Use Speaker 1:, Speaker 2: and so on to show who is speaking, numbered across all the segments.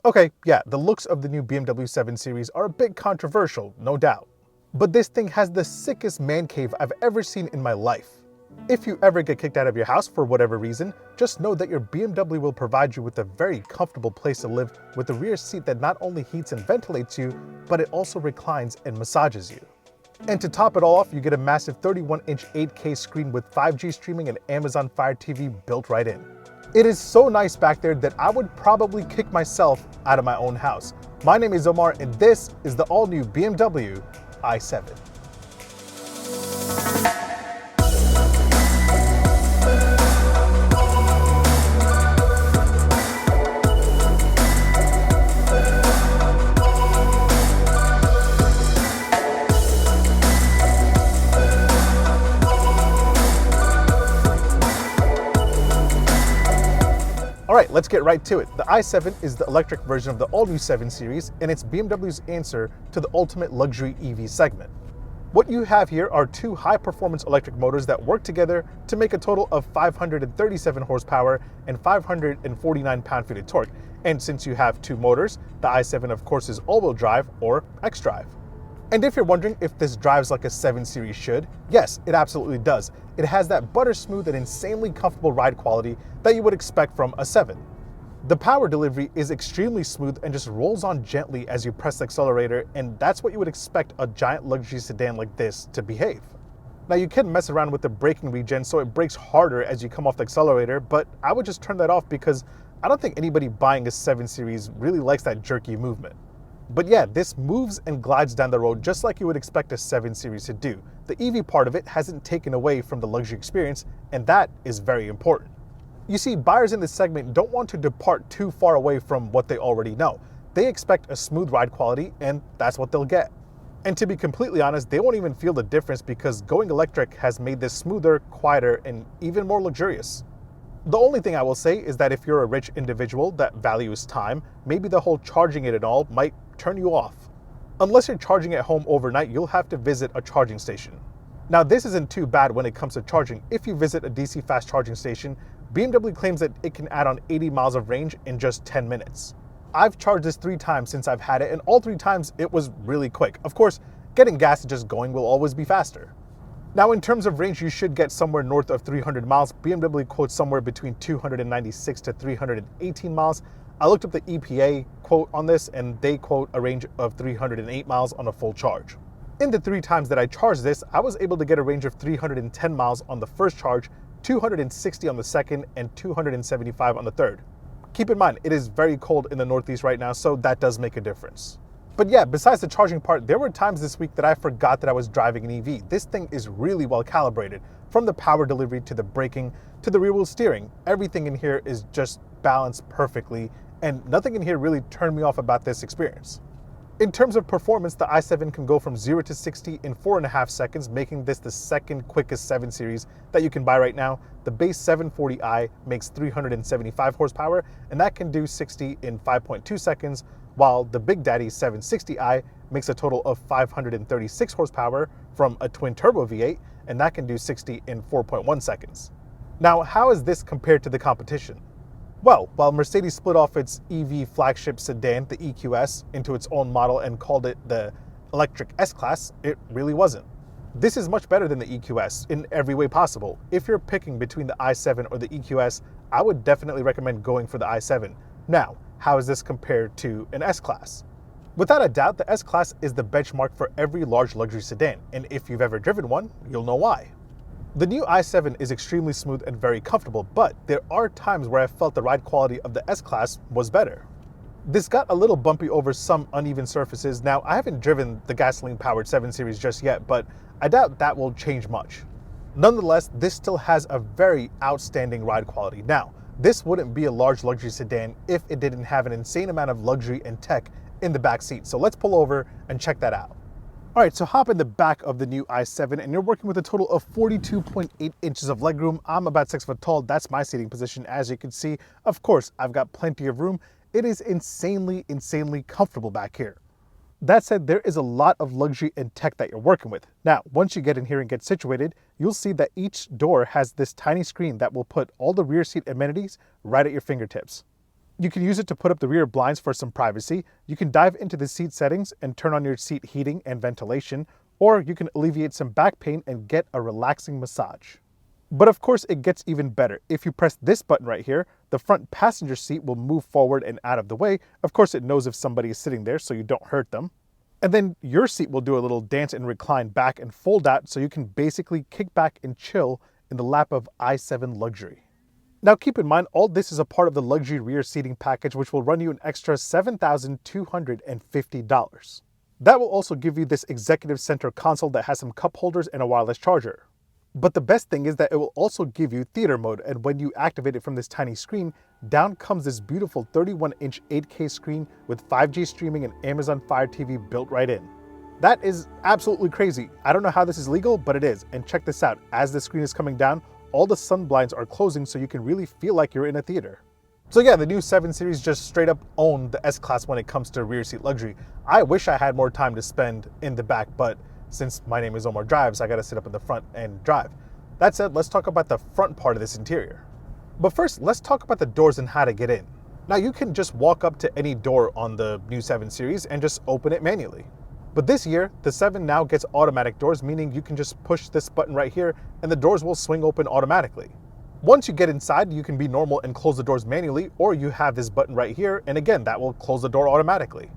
Speaker 1: Okay, yeah, the looks of the new BMW 7 Series are a bit controversial, no doubt. But this thing has the sickest man cave I've ever seen in my life. If you ever get kicked out of your house for whatever reason, just know that your BMW will provide you with a very comfortable place to live with a rear seat that not only heats and ventilates you, but it also reclines and massages you. And to top it all off, you get a massive 31-inch 8K screen with 5G streaming and Amazon Fire TV built right in. It is so nice back there that I would probably kick myself out of my own house. My name is Omar and this is the all-new BMW i7. Alright, let's get right to it. The i7 is the electric version of the all-new 7 Series, and it's BMW's answer to the ultimate luxury EV segment. What you have here are two high-performance electric motors that work together to make a total of 537 horsepower and 549 pound-feet of torque. And since you have two motors, the i7 of course is all-wheel drive or xDrive. And if you're wondering if this drives like a 7 Series should, yes, it absolutely does. It has that butter smooth and insanely comfortable ride quality that you would expect from a 7. The power delivery is extremely smooth and just rolls on gently as you press the accelerator, and that's what you would expect a giant luxury sedan like this to behave. Now you can mess around with the braking regen so it brakes harder as you come off the accelerator, but I would just turn that off because I don't think anybody buying a 7 Series really likes that jerky movement. But yeah, this moves and glides down the road just like you would expect a 7 Series to do. The EV part of it hasn't taken away from the luxury experience, and that is very important. You see, buyers in this segment don't want to depart too far away from what they already know. They expect a smooth ride quality, and that's what they'll get. And to be completely honest, they won't even feel the difference because going electric has made this smoother, quieter, and even more luxurious. The only thing I will say is that if you're a rich individual that values time, maybe the whole charging it and all might turn you off. Unless you're charging at home overnight, you'll have to visit a charging station. Now this isn't too bad when it comes to charging. If you visit a DC fast charging station, BMW claims that it can add on 80 miles of range in just 10 minutes. I've charged this 3 times since I've had it, and all 3 times it was really quick. Of course, getting gas just going will always be faster. Now in terms of range, you should get somewhere north of 300 miles. BMW quotes somewhere between 296 to 318 miles. I looked up the EPA quote on this and they quote a range of 308 miles on a full charge. In the 3 times that I charged this, I was able to get a range of 310 miles on the first charge, 260 on the second, and 275 on the third. Keep in mind, it is very cold in the Northeast right now, so that does make a difference. But yeah, besides the charging part, there were times this week that I forgot that I was driving an EV. This thing is really well calibrated. From the power delivery to the braking to the rear wheel steering, everything in here is just balanced perfectly, and nothing in here really turned me off about this experience. In terms of performance, the i7 can go from 0 to 60 in 4.5 seconds, making this the second quickest 7 Series that you can buy right now. The base 740i makes 375 horsepower, and that can do 60 in 5.2 seconds, while the Big Daddy 760i makes a total of 536 horsepower from a twin-turbo V8, and that can do 60 in 4.1 seconds. Now, how is this compared to the competition? Well, while Mercedes split off its EV flagship sedan, the EQS, into its own model and called it the electric S-Class, it really wasn't. This is much better than the EQS in every way possible. If you're picking between the i7 or the EQS, I would definitely recommend going for the i7. Now, how is this compared to an S-Class? Without a doubt, the S-Class is the benchmark for every large luxury sedan, and if you've ever driven one, you'll know why. The new i7 is extremely smooth and very comfortable, but there are times where I felt the ride quality of the S-Class was better. This got a little bumpy over some uneven surfaces. Now, I haven't driven the gasoline-powered 7 Series just yet, but I doubt that will change much. Nonetheless, this still has a very outstanding ride quality. Now, this wouldn't be a large luxury sedan if it didn't have an insane amount of luxury and tech in the back seat. So let's pull over and check that out. All right, so hop in the back of the new i7 and you're working with a total of 42.8 inches of legroom. I'm about 6 foot tall. That's my seating position. As you can see, of course, I've got plenty of room. It is insanely comfortable back here. That said, there is a lot of luxury and tech that you're working with. Now, once you get in here and get situated, you'll see that each door has this tiny screen that will put all the rear seat amenities right at your fingertips. You can use it to put up the rear blinds for some privacy. You can dive into the seat settings and turn on your seat heating and ventilation, or you can alleviate some back pain and get a relaxing massage. But of course, it gets even better. If you press this button right here, the front passenger seat will move forward and out of the way. Of course, it knows if somebody is sitting there so you don't hurt them. And then your seat will do a little dance and recline back and fold out so you can basically kick back and chill in the lap of i7 luxury. Now keep in mind, all this is a part of the luxury rear seating package, which will run you an extra $7,250. That will also give you this executive center console that has some cup holders and a wireless charger. But the best thing is that it will also give you theater mode, and when you activate it from this tiny screen, down comes this beautiful 31-inch 8K screen with 5G streaming and Amazon Fire TV built right in. That is absolutely crazy. I don't know how this is legal, but it is. And check this out, as the screen is coming down, all the sun blinds are closing so you can really feel like you're in a theater. So yeah, the new 7 Series just straight up owned the S-Class when it comes to rear seat luxury. I wish I had more time to spend in the back, but since my name is OmarDrives, I gotta sit up in the front and drive. That said, let's talk about the front part of this interior. But first, let's talk about the doors and how to get in. Now you can just walk up to any door on the new 7 Series and just open it manually. But this year, the 7 now gets automatic doors, meaning you can just push this button right here and the doors will swing open automatically. Once you get inside, you can be normal and close the doors manually, or you have this button right here, and again, that will close the door automatically.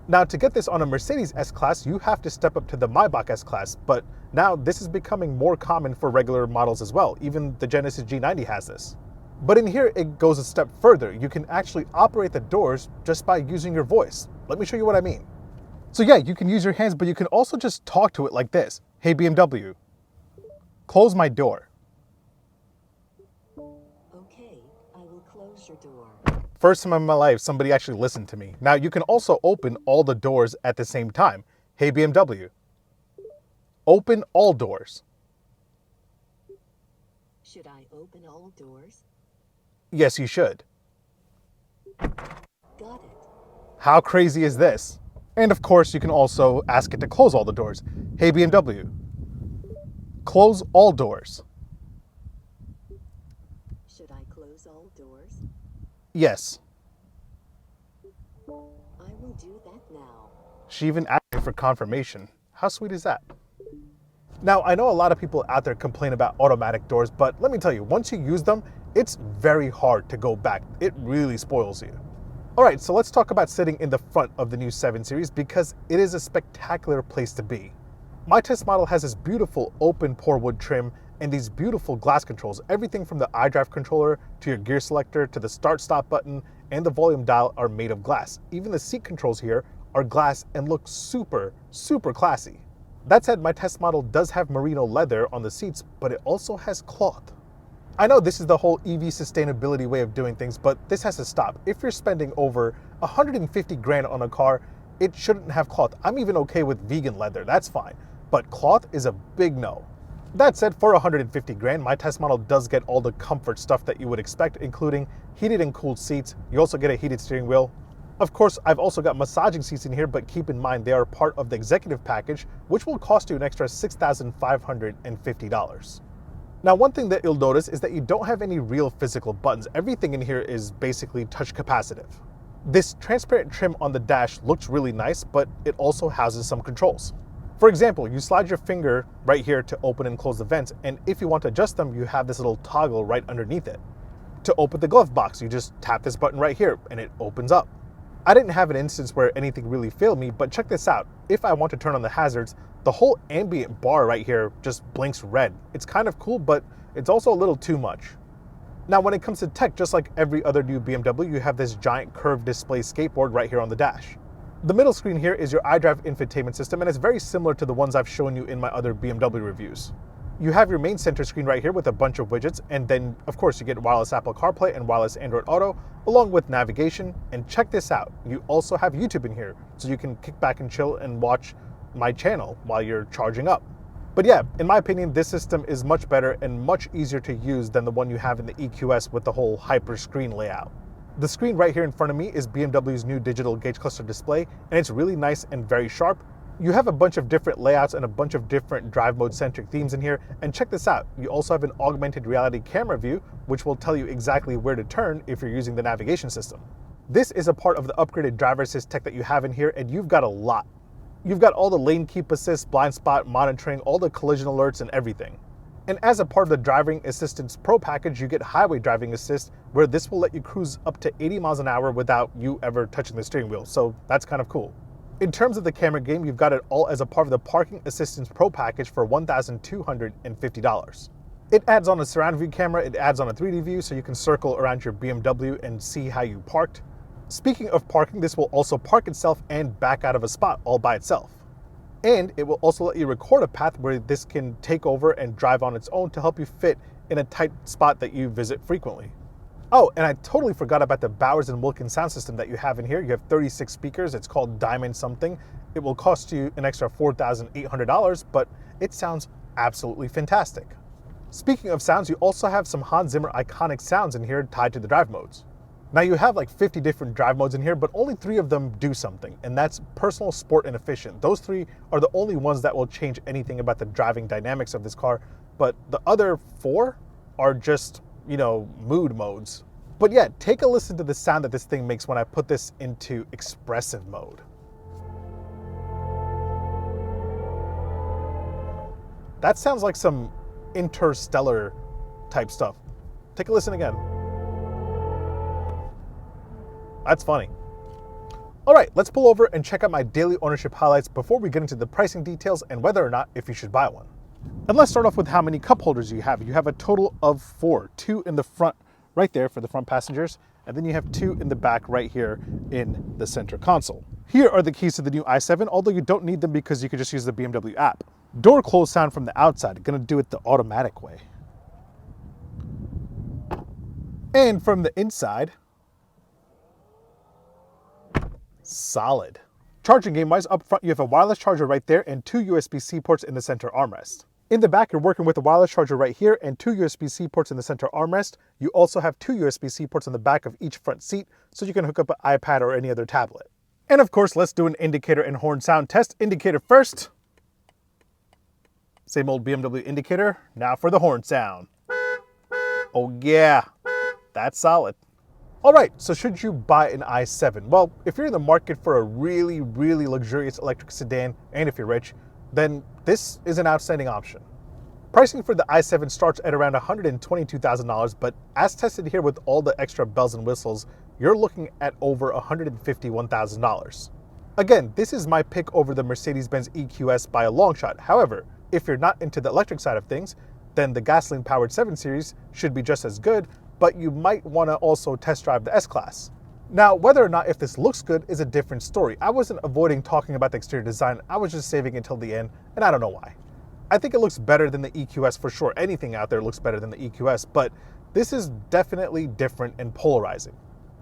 Speaker 1: Now, to get this on a Mercedes S-Class, you have to step up to the Maybach S-Class, but now this is becoming more common for regular models as well. Even the Genesis G90 has this. But in here, it goes a step further. You can actually operate the doors just by using your voice. Let me show you what I mean. So yeah, you can use your hands, but you can also just talk to it like this. Hey BMW, close my door.
Speaker 2: Okay, I will close your door.
Speaker 1: First time in my life, somebody actually listened to me. Now you can also open all the doors at the same time. Hey BMW, open all doors.
Speaker 2: Should I open all doors?
Speaker 1: Yes, you should.
Speaker 2: Got it.
Speaker 1: How crazy is this? And of course, you can also ask it to close all the doors. Hey BMW, close all doors.
Speaker 2: Should I close all doors?
Speaker 1: Yes.
Speaker 2: I will do that now.
Speaker 1: She even asked me for confirmation. How sweet is that? Now, I know a lot of people out there complain about automatic doors, but let me tell you, once you use them, it's very hard to go back. It really spoils you. All right, so let's talk about sitting in the front of the new 7 Series because it is a spectacular place to be. My test model has this beautiful open pore wood trim and these beautiful glass controls. Everything from the iDrive controller to your gear selector to the start-stop button and the volume dial are made of glass. Even the seat controls here are glass and look super, super classy. That said, my test model does have merino leather on the seats, but it also has cloth. I know this is the whole EV sustainability way of doing things, but this has to stop. If you're spending over 150 grand on a car, it shouldn't have cloth. I'm even okay with vegan leather, that's fine. But cloth is a big no. That said, for 150 grand, my test model does get all the comfort stuff that you would expect, including heated and cooled seats. You also get a heated steering wheel. Of course, I've also got massaging seats in here, but keep in mind they are part of the executive package, which will cost you an extra $6,550. Now, one thing that you'll notice is that you don't have any real physical buttons. Everything in here is basically touch capacitive. This transparent trim on the dash looks really nice, but it also houses some controls. For example, you slide your finger right here to open and close the vents, and if you want to adjust them, you have this little toggle right underneath it. To open the glove box, you just tap this button right here, and it opens up. I didn't have an instance where anything really failed me, but check this out. If I want to turn on the hazards, the whole ambient bar right here just blinks red. It's kind of cool, but it's also a little too much. Now, when it comes to tech, just like every other new BMW, you have this giant curved display skateboard right here on the dash. The middle screen here is your iDrive infotainment system, and it's very similar to the ones I've shown you in my other BMW reviews. You have your main center screen right here with a bunch of widgets, and then, of course, you get wireless Apple CarPlay and wireless Android Auto, along with navigation. And check this out, you also have YouTube in here, so you can kick back and chill and watch my channel while you're charging up. But yeah, in my opinion, this system is much better and much easier to use than the one you have in the EQS with the whole hyper screen layout. The screen right here in front of me is BMW's new digital gauge cluster display, and it's really nice and very sharp. You have a bunch of different layouts and a bunch of different drive mode centric themes in here, and check this out, you also have an augmented reality camera view, which will tell you exactly where to turn if you're using the navigation system. This is a part of the upgraded driver assist tech that you have in here, and you've got a lot. You've got all the lane keep assist, blind spot monitoring, all the collision alerts and everything. And as a part of the Driving Assistance Pro package, you get Highway Driving Assist, where this will let you cruise up to 80 miles an hour without you ever touching the steering wheel, so that's kind of cool. In terms of the camera game, you've got it all as a part of the Parking Assistance Pro package for $1,250. It adds on a surround view camera, it adds on a 3D view so you can circle around your BMW and see how you parked. Speaking of parking, this will also park itself and back out of a spot all by itself. And it will also let you record a path where this can take over and drive on its own to help you fit in a tight spot that you visit frequently. Oh, and I totally forgot about the Bowers & Wilkins sound system that you have in here. You have 36 speakers. It's called Diamond something. It will cost you an extra $4,800, but it sounds absolutely fantastic. Speaking of sounds, you also have some Hans Zimmer iconic sounds in here tied to the drive modes. Now you have like 50 different drive modes in here, but only 3 of them do something, and that's personal, sport, and efficient. Those 3 are the only ones that will change anything about the driving dynamics of this car, but the other 4 are just, mood modes. But yeah, take a listen to the sound that this thing makes when I put this into expressive mode. That sounds like some interstellar type stuff. Take a listen again. That's funny. All right, let's pull over and check out my daily ownership highlights before we get into the pricing details and whether or not if you should buy one. And let's start off with how many cup holders you have. You have a total of 4, 2 in the front right there for the front passengers, and then you have 2 in the back right here in the center console. Here are the keys to the new i7, although you don't need them because you can just use the BMW app. Door close sound from the outside, gonna do it the automatic way. And from the inside, solid. Charging game wise, up front you have a wireless charger right there and 2 USB-C ports in the center armrest. In the back you're working with a wireless charger right here and 2 USB-C ports in the center armrest. You also have 2 USB-C ports on the back of each front seat so you can hook up an iPad or any other tablet. And of course, let's do an indicator and horn sound test. Indicator first. Same old BMW indicator. Now for the horn sound. Oh yeah, that's solid. All right, so should you buy an i7? Well, if you're in the market for a really, really luxurious electric sedan, and if you're rich, then this is an outstanding option. Pricing for the i7 starts at around $122,000, but as tested here with all the extra bells and whistles, you're looking at over $151,000. Again, this is my pick over the Mercedes-Benz EQS by a long shot. However, if you're not into the electric side of things, then the gasoline-powered 7 Series should be just as good, but you might want to also test drive the S-Class. Now, whether or not if this looks good is a different story. I wasn't avoiding talking about the exterior design, I was just saving it till the end, and I don't know why. I think it looks better than the EQS for sure. Anything out there looks better than the EQS, but this is definitely different and polarizing.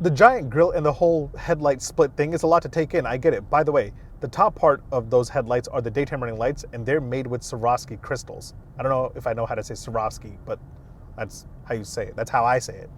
Speaker 1: The giant grille and the whole headlight split thing is a lot to take in, I get it. By the way, the top part of those headlights are the daytime running lights, and they're made with Swarovski crystals. I don't know if I know how to say Swarovski, but that's how you say it. That's how I say it.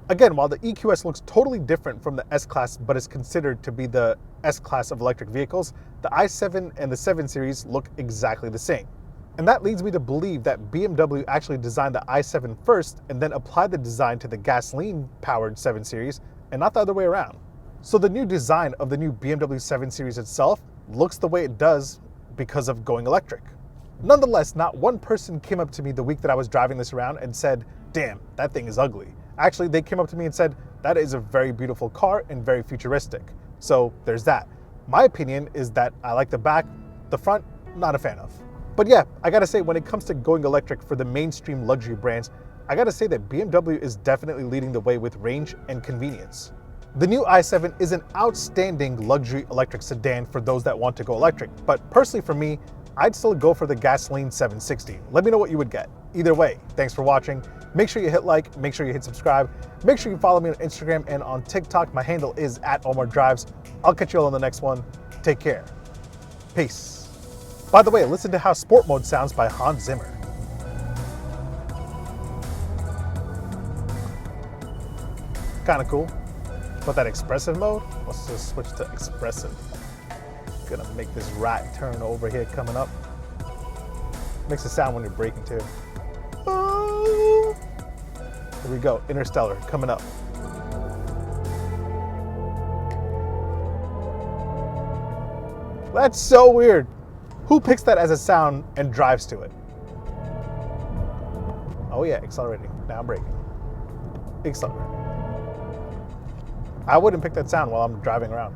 Speaker 1: Again, while the EQS looks totally different from the S-Class, but is considered to be the S-Class of electric vehicles, the i7 and the 7 Series look exactly the same. And that leads me to believe that BMW actually designed the i7 first and then applied the design to the gasoline-powered 7 Series and not the other way around. So the new design of the new BMW 7 Series itself looks the way it does because of going electric. Nonetheless, not one person came up to me the week that I was driving this around and said, damn, that thing is ugly. Actually, they came up to me and said, that is a very beautiful car and very futuristic. So there's that. My opinion is that I like the back, the front, not a fan of. But yeah, I gotta say, when it comes to going electric for the mainstream luxury brands, I gotta say that BMW is definitely leading the way with range and convenience. The new i7 is an outstanding luxury electric sedan for those that want to go electric, but personally for me, I'd still go for the gasoline 760. Let me know what you would get. Either way, thanks for watching. Make sure you hit like, make sure you hit subscribe, make sure you follow me on Instagram and on TikTok. My handle is @OmarDrives. I'll catch you all on the next one. Take care. Peace. By the way, listen to how sport mode sounds by Hans Zimmer. Kind of cool. But that expressive mode, let's just switch to expressive. Gonna make this right turn over here coming up. Makes a sound when you're braking too. Here we go, Interstellar coming up. That's so weird. Who picks that as a sound and drives to it? Oh yeah, accelerating. Now braking. Accelerating. I wouldn't pick that sound while I'm driving around.